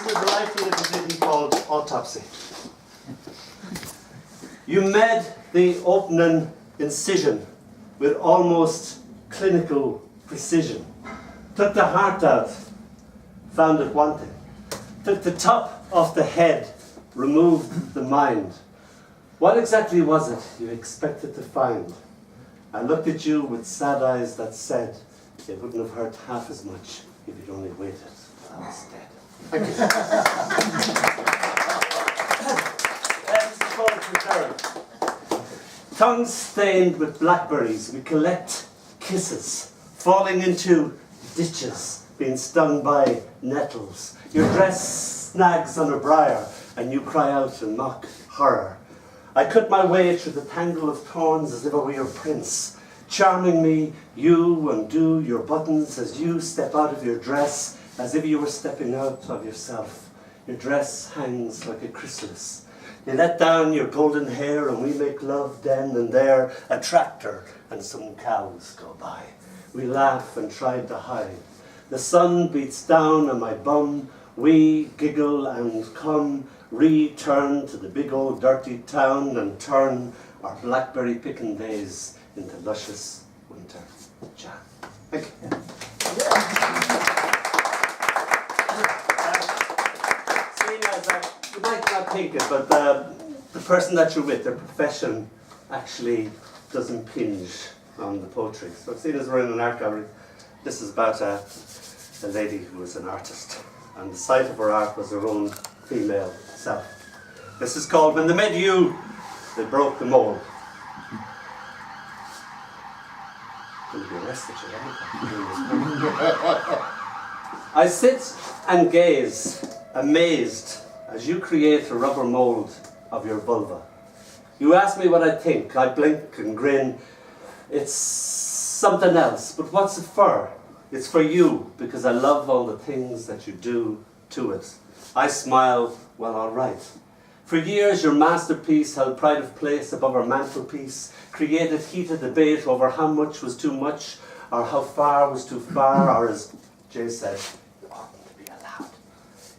is a variety of a ditty called Autopsy. You made the opening incision with almost clinical precision. Took the heart out, found it wanting. Took the top off the head, removed the mind. What exactly was it you expected to find? I looked at you with sad eyes that said it wouldn't have hurt half as much if you'd only waited till I was dead. Thank you. This is called Preserve. Tongues stained with blackberries, we collect kisses, falling into ditches, being stung by nettles. Your dress snags on a briar, and you cry out in mock horror. I cut my way through the tangle of thorns as if I were your prince. Charming me, you undo your buttons as you step out of your dress, as if you were stepping out of yourself. Your dress hangs like a chrysalis. You let down your golden hair and we make love then and there. A tractor and some cows go by. We laugh and try to hide. The sun beats down on my bum. We giggle and come, return to the big old dirty town and turn our blackberry picking days into luscious winter jam. Thank you. Seeing as you might not think it, but the person that you're with, their profession actually does impinge on the poetry. So seeing as we're in an art gallery, this is about a lady who was an artist, and the site of her art was her own female self. This is called When They Met You, They Broke the Mold. Going to be arrested, I sit and gaze, amazed, as you create a rubber mold of your vulva. You ask me what I think, I blink and grin. It's something else, but what's it for? It's for you, because I love all the things that you do to it. I smile, well, all right. For years, your masterpiece held pride of place above our mantelpiece, created heated debate over how much was too much, or how far was too far, or as Jay said, it oughtn't to be allowed.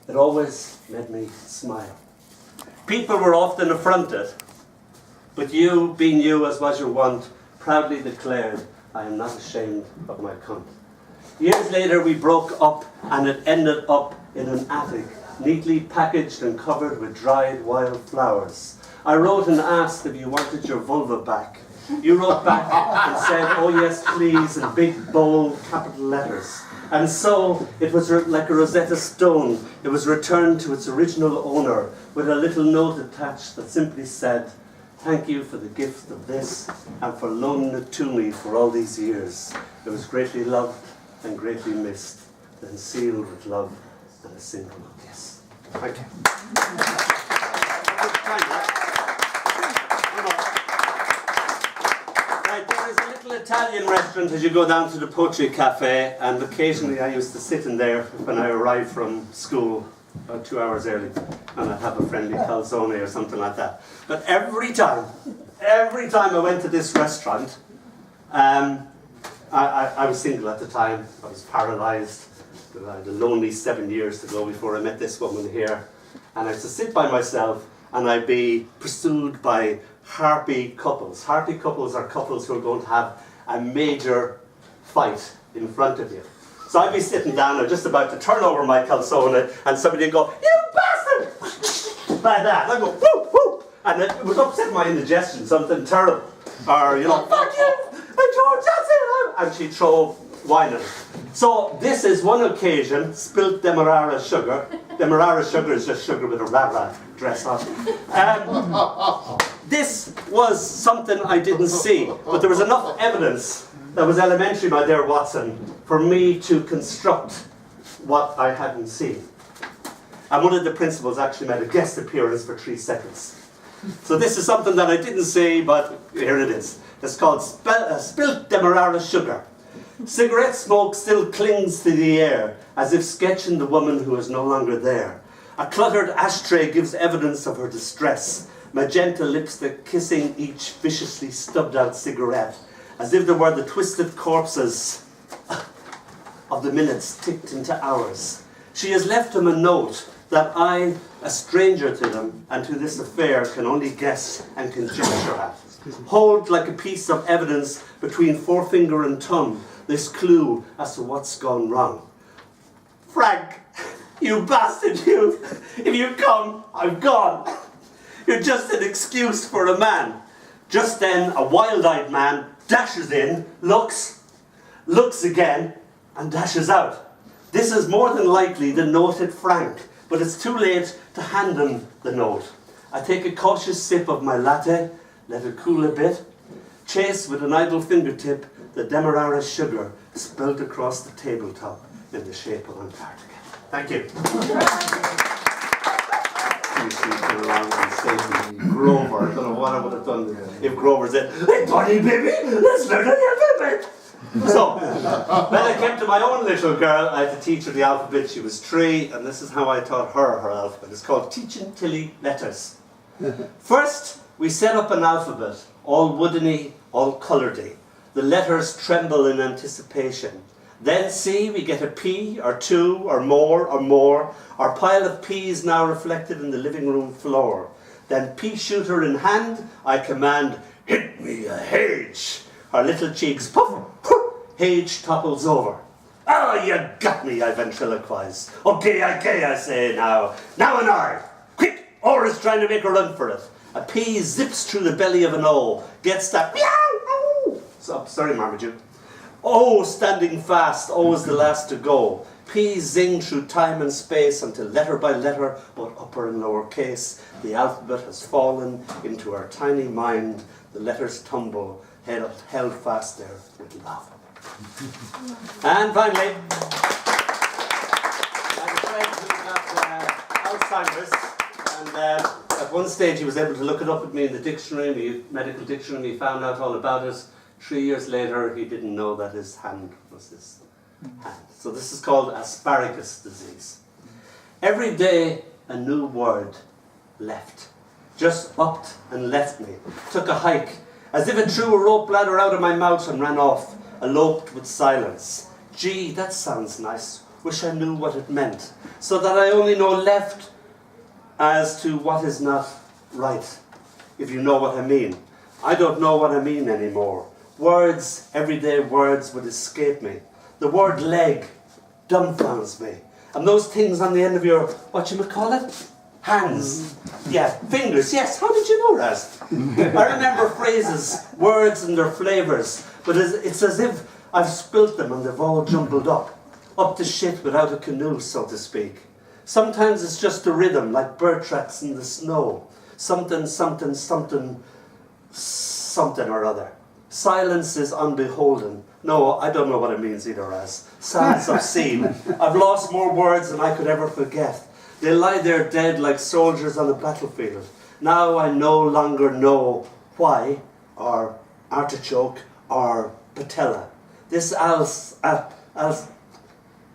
It always made me smile. People were often affronted, but you, being you as was your wont, proudly declared, I am not ashamed of my cunt. Years later, we broke up, and it ended up in an attic, neatly packaged and covered with dried wild flowers. I wrote and asked if you wanted your vulva back. You wrote back and said, oh yes please, in big bold capital letters. And so it was like a Rosetta Stone. It was returned to its original owner with a little note attached that simply said, thank you for the gift of this and for loaning it to me for all these years. It was greatly loved and greatly missed, then sealed with love and a single kiss. Thank you. Right, there is a little Italian restaurant as you go down to the Poetry Cafe, and occasionally I used to sit in there when I arrived from school about 2 hours early, and I'd have a friendly calzone or something like that. But every time I went to this restaurant, I was single at the time. I was paralysed. I had a lonely 7 years to go before I met this woman here. And I used to sit by myself and I'd be pursued by harpy couples. Harpy couples are couples who are going to have a major fight in front of you. So I'd be sitting down and just about to turn over my calzone and somebody would go, you bastard! Like that. And I'd go, whoop, whoop! And it would upset my indigestion, something terrible. Or, you know, fuck you! George, that's it! And she'd throw wine at it. So this is one occasion, spilt Demerara sugar. Demerara sugar is just sugar with a rara dress on. This was something I didn't see, but there was enough evidence that was elementary, my dear Watson, for me to construct what I hadn't seen. And one of the principals actually made a guest appearance for 3 seconds. So this is something that I didn't see, but here it is. It's called Spilt Demerara Sugar. Cigarette smoke still clings to the air, as if sketching the woman who is no longer there. A cluttered ashtray gives evidence of her distress, magenta lipstick kissing each viciously stubbed out cigarette, as if there were the twisted corpses of the minutes ticked into hours. She has left him a note that I, a stranger to them and to this affair, can only guess and conjecture at. Hold like a piece of evidence between forefinger and thumb this clue as to what's gone wrong. Frank, you bastard, you! If you come, I'm gone. You're just an excuse for a man. Just then, a wild-eyed man dashes in, looks again, and dashes out. This is more than likely the noted Frank, but it's too late to hand him the note. I take a cautious sip of my latte, let it cool a bit, chase with an idle fingertip the Demerara sugar spilt across the tabletop in the shape of Antarctica. Thank you. Grover, I don't know what I would have done if Grover said, "Hey buddy baby, let's learn the alphabet." So, when I came to my own little girl, I had to teach her the alphabet. She was 3, and this is how I taught her alphabet. It's called Teaching Tilly Letters. First, we set up an alphabet, all woodeny, all coloured-y. The letters tremble in anticipation. Then see, we get a P, or 2, or more. Our pile of P's now reflected in the living room floor. Then pea shooter in hand, I command, hit me a H. Our little cheeks puff, H topples over. "Oh, you got me," I ventriloquize. Okay, I say now. Now an R. Quick, R is trying to make a run for it. A P zips through the belly of an O, gets that meow. So, sorry, Marmaduke. O standing fast, O is the last to go. P zing through time and space until letter by letter, both upper and lower case, the alphabet has fallen into our tiny mind. The letters tumble, held fast there with love. And finally, I have a friend who got Alzheimer's, and at one stage he was able to look it up with me in the dictionary, medical dictionary. He found out all about it. 3 years later, he didn't know that his hand was his hand. So this is called asparagus disease. Every day, a new word left. Just upped and left me. Took a hike, as if it threw a rope ladder out of my mouth and ran off. Eloped with silence. Gee, that sounds nice. Wish I knew what it meant. So that I only know left as to what is not right. If you know what I mean. I don't know what I mean anymore. Words, everyday words would escape me. The word leg dumbfounds me. And those things on the end of your, whatchamacallit? Hands. Yeah, fingers. Yes, how did you know that? I remember phrases, words and their flavours, but it's as if I've spilt them and they've all jumbled up to shit without a canoe, so to speak. Sometimes it's just a rhythm, like bird tracks in the snow. Something, something, something, something or other. Silence is unbeholden. No, I don't know what it means either as. Sounds obscene. I've lost more words than I could ever forget. They lie there dead like soldiers on the battlefield. Now I no longer know why, or artichoke, or patella. This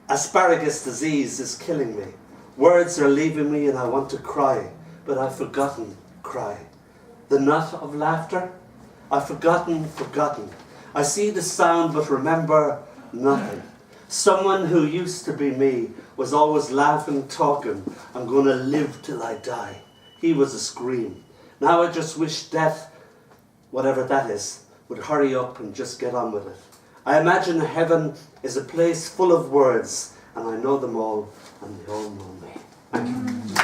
asparagus disease is killing me. Words are leaving me and I want to cry, but I've forgotten cry. The nut of laughter? I've forgotten. I see the sound but remember nothing. Someone who used to be me was always laughing, talking, I'm going to live till I die. He was a scream. Now I just wish death, whatever that is, would hurry up and just get on with it. I imagine heaven is a place full of words, and I know them all, and they all know me. Thank you.